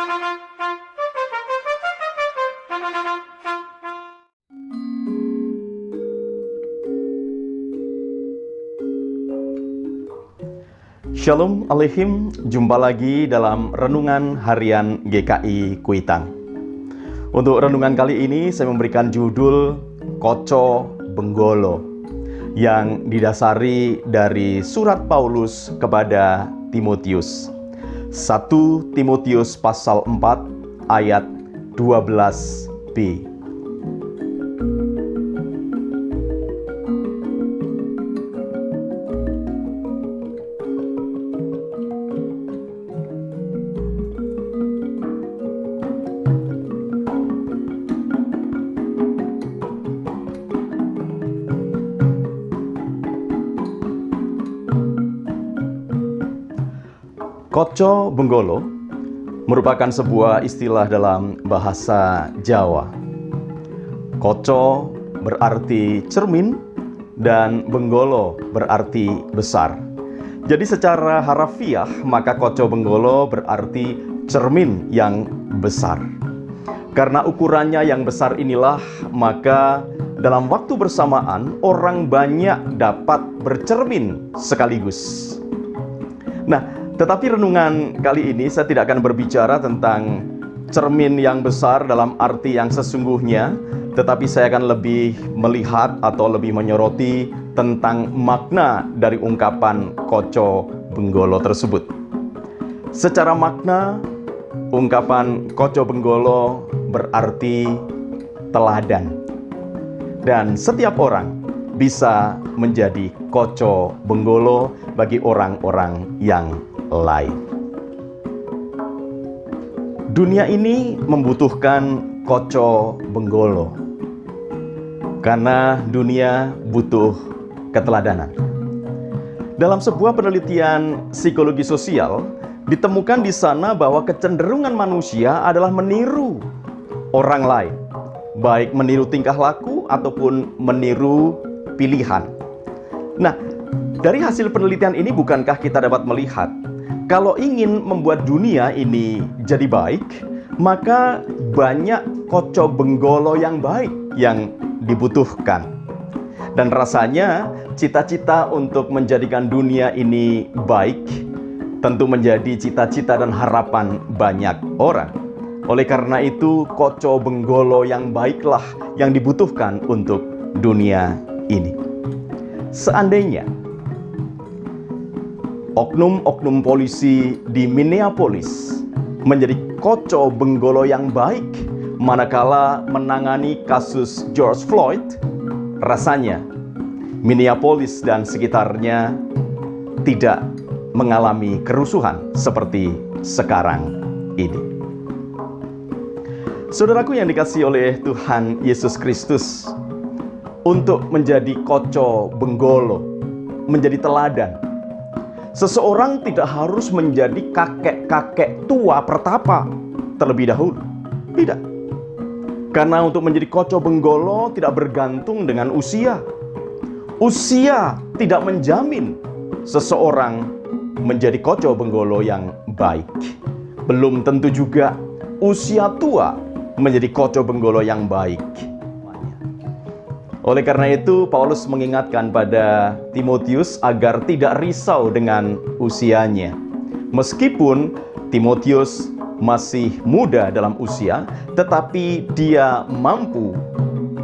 Shalom Aleihim, jumpa lagi dalam Renungan Harian GKI Kuitang. Untuk renungan kali ini saya memberikan judul Koco Benggolo yang didasari dari surat Paulus kepada Timotius. 1 Timotius pasal 4 ayat 12b. Koco Benggolo merupakan sebuah istilah dalam bahasa Jawa. Koco berarti cermin dan benggolo berarti besar. Jadi secara harafiah maka Koco Benggolo berarti cermin yang besar. Karena ukurannya yang besar inilah maka dalam waktu bersamaan orang banyak dapat bercermin sekaligus. Nah, tetapi renungan kali ini saya tidak akan berbicara tentang cermin yang besar dalam arti yang sesungguhnya, tetapi saya akan lebih melihat atau lebih menyoroti tentang makna dari ungkapan Koco Benggolo tersebut. Secara makna, ungkapan Koco Benggolo berarti teladan. Dan setiap orang bisa menjadi Koco Benggolo bagi orang-orang yang lain. Dunia ini membutuhkan Koco Benggolo karena dunia butuh keteladanan. Dalam sebuah penelitian psikologi sosial ditemukan di sana bahwa kecenderungan manusia adalah meniru orang lain, baik meniru tingkah laku ataupun meniru pilihan. Nah, dari hasil penelitian ini bukankah kita dapat melihat kalau ingin membuat dunia ini jadi baik, maka banyak Koco Benggolo yang baik yang dibutuhkan. Dan rasanya cita-cita untuk menjadikan dunia ini baik tentu menjadi cita-cita dan harapan banyak orang. Oleh karena itu, Koco Benggolo yang baiklah yang dibutuhkan untuk dunia ini. Seandainya oknum-oknum polisi di Minneapolis menjadi Koco Benggolo yang baik manakala menangani kasus George Floyd, rasanya Minneapolis dan sekitarnya tidak mengalami kerusuhan seperti sekarang ini. Saudaraku yang dikasihi oleh Tuhan Yesus Kristus, untuk menjadi Koco Benggolo, menjadi teladan, seseorang tidak harus menjadi kakek-kakek tua pertapa terlebih dahulu. Tidak. Karena untuk menjadi Koco Benggolo tidak bergantung dengan usia. Usia tidak menjamin seseorang menjadi Koco Benggolo yang baik. Belum tentu juga usia tua menjadi Koco Benggolo yang baik. Oleh karena itu, Paulus mengingatkan pada Timotius agar tidak risau dengan usianya. Meskipun Timotius masih muda dalam usia, tetapi dia mampu,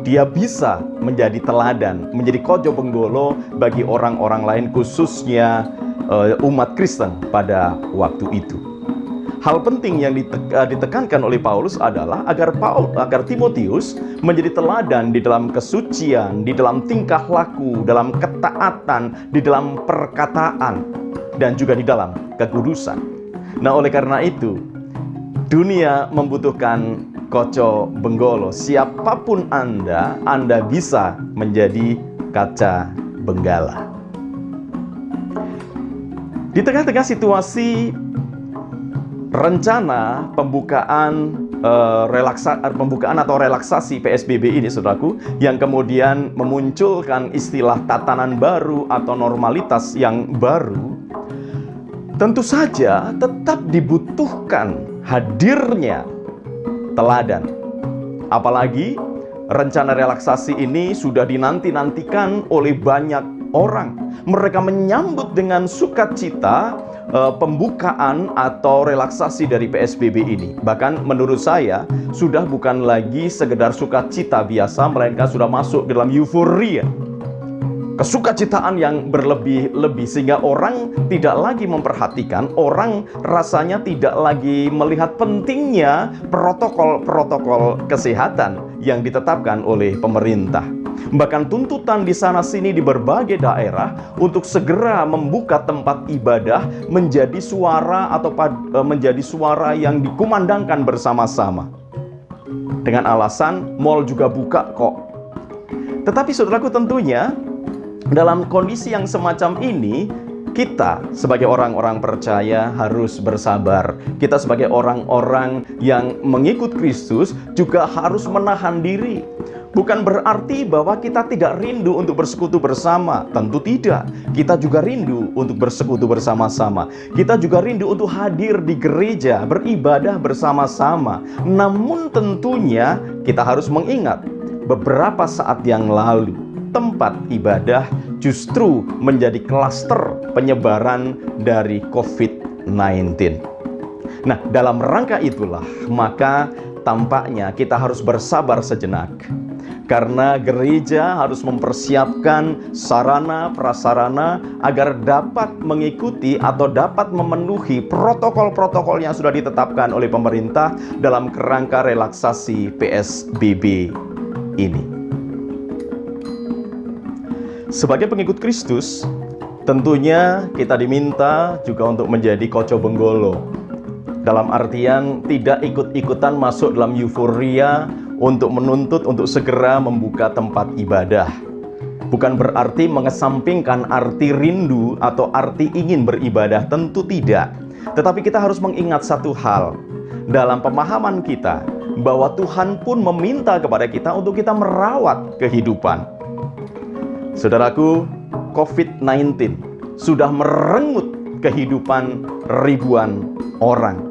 dia bisa menjadi teladan, menjadi Koco Benggolo bagi orang-orang lain, khususnya umat Kristen pada waktu itu. Hal penting yang ditekankan oleh Paulus adalah agar Timotius menjadi teladan di dalam kesucian, di dalam tingkah laku, dalam ketaatan, di dalam perkataan, dan juga di dalam kekudusan. Nah, oleh karena itu, dunia membutuhkan Koco Benggolo. Siapapun Anda bisa menjadi kaca benggala. Di tengah-tengah situasi rencana pembukaan atau relaksasi PSBB ini, saudaraku, yang kemudian memunculkan istilah tatanan baru atau normalitas yang baru, tentu saja tetap dibutuhkan hadirnya teladan. Apalagi rencana relaksasi ini sudah dinanti-nantikan oleh banyak orang. Mereka menyambut dengan sukacita pembukaan atau relaksasi dari PSBB ini. Bahkan menurut saya sudah bukan lagi sekedar sukacita biasa, melainkan sudah masuk dalam euforia, kesukacitaan yang berlebih-lebih, sehingga orang tidak lagi memperhatikan, orang rasanya tidak lagi melihat pentingnya protokol-protokol kesehatan yang ditetapkan oleh pemerintah. Bahkan tuntutan di sana-sini di berbagai daerah untuk segera membuka tempat ibadah menjadi suara atau menjadi suara yang dikumandangkan bersama-sama. Dengan alasan mall juga buka kok. Tetapi saudaraku, tentunya dalam kondisi yang semacam ini, kita sebagai orang-orang percaya harus bersabar. Kita sebagai orang-orang yang mengikut Kristus juga harus menahan diri. Bukan berarti bahwa kita tidak rindu untuk bersekutu bersama. Tentu tidak. Kita juga rindu untuk bersekutu bersama-sama. Kita juga rindu untuk hadir di gereja, beribadah bersama-sama. Namun tentunya kita harus mengingat beberapa saat yang lalu tempat ibadah justru menjadi klaster penyebaran dari COVID-19. Nah, dalam rangka itulah maka tampaknya kita harus bersabar sejenak. Karena gereja harus mempersiapkan sarana prasarana agar dapat mengikuti atau dapat memenuhi protokol-protokol yang sudah ditetapkan oleh pemerintah dalam kerangka relaksasi PSBB ini. Sebagai pengikut Kristus, tentunya kita diminta juga untuk menjadi koco benggolo. Dalam artian tidak ikut-ikutan masuk dalam euforia untuk menuntut untuk segera membuka tempat ibadah. Bukan berarti mengesampingkan arti rindu atau arti ingin beribadah, tentu tidak. Tetapi kita harus mengingat satu hal dalam pemahaman kita, bahwa Tuhan pun meminta kepada kita untuk kita merawat kehidupan. Saudaraku, COVID-19 sudah merenggut kehidupan ribuan orang.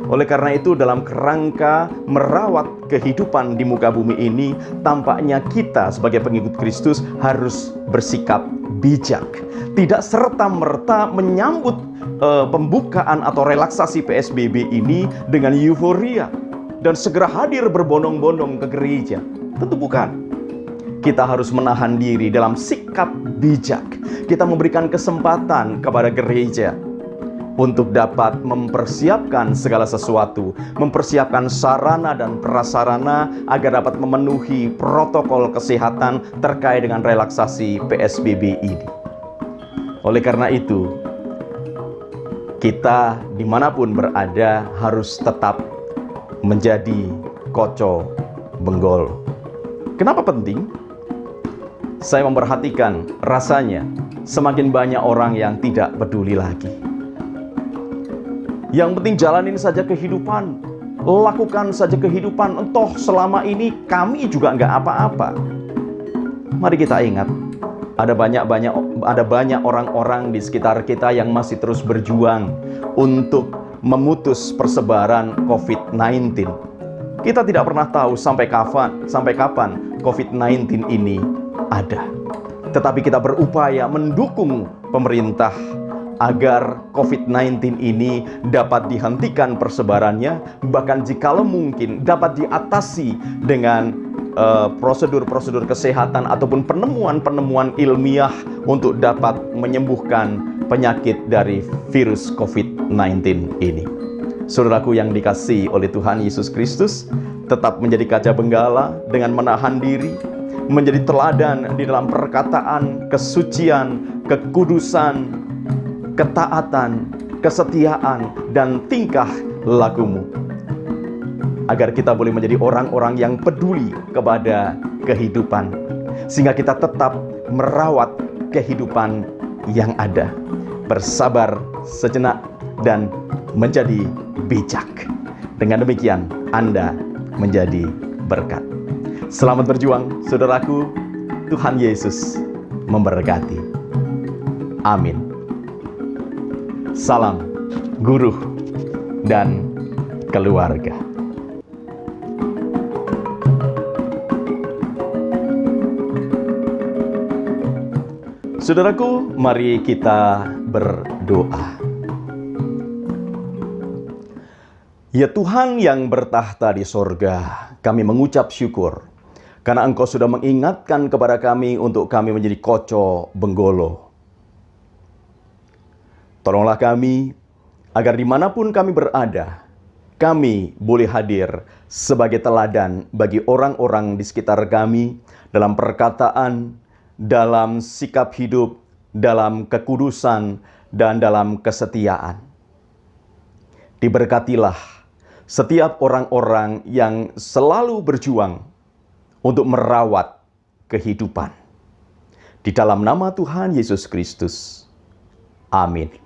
Oleh karena itu, dalam kerangka merawat kehidupan di muka bumi ini, tampaknya kita sebagai pengikut Kristus harus bersikap bijak. Tidak serta-merta menyambut pembukaan atau relaksasi PSBB ini dengan euforia dan segera hadir berbondong-bondong ke gereja. Tentu bukan. Kita harus menahan diri dalam sikap bijak. Kita memberikan kesempatan kepada gereja untuk dapat mempersiapkan segala sesuatu, mempersiapkan sarana dan prasarana agar dapat memenuhi protokol kesehatan terkait dengan relaksasi PSBB ini. Oleh karena itu, kita dimanapun berada harus tetap menjadi koco benggolo. Kenapa penting? Saya memperhatikan rasanya semakin banyak orang yang tidak peduli lagi. Yang penting jalanin saja kehidupan, lakukan saja kehidupan, entah selama ini kami juga nggak apa-apa. Mari kita ingat, ada banyak orang-orang di sekitar kita yang masih terus berjuang untuk memutus persebaran COVID-19. Kita tidak pernah tahu sampai kapan COVID-19 ini ada. Tetapi kita berupaya mendukung pemerintah agar COVID-19 ini dapat dihentikan persebarannya, bahkan jikalau mungkin dapat diatasi dengan prosedur-prosedur kesehatan ataupun penemuan-penemuan ilmiah untuk dapat menyembuhkan penyakit dari virus COVID-19 ini. Saudaraku yang dikasihi oleh Tuhan Yesus Kristus, tetap menjadi kaca benggala dengan menahan diri, menjadi teladan di dalam perkataan, kesucian, kekudusan, ketaatan, kesetiaan, dan tingkah lakumu. Agar kita boleh menjadi orang-orang yang peduli kepada kehidupan, sehingga kita tetap merawat kehidupan yang ada. Bersabar sejenak dan menjadi bijak. Dengan demikian, Anda menjadi berkat. Selamat berjuang, saudaraku. Tuhan Yesus memberkati. Amin. Salam guru dan keluarga. Saudaraku, mari kita berdoa. Ya Tuhan yang bertahta di sorga, kami mengucap syukur karena Engkau sudah mengingatkan kepada kami untuk kami menjadi koco benggolo. Tolonglah kami agar dimanapun kami berada, kami boleh hadir sebagai teladan bagi orang-orang di sekitar kami dalam perkataan, dalam sikap hidup, dalam kekudusan, dan dalam kesetiaan. Diberkatilah setiap orang-orang yang selalu berjuang untuk merawat kehidupan. Di dalam nama Tuhan Yesus Kristus. Amin.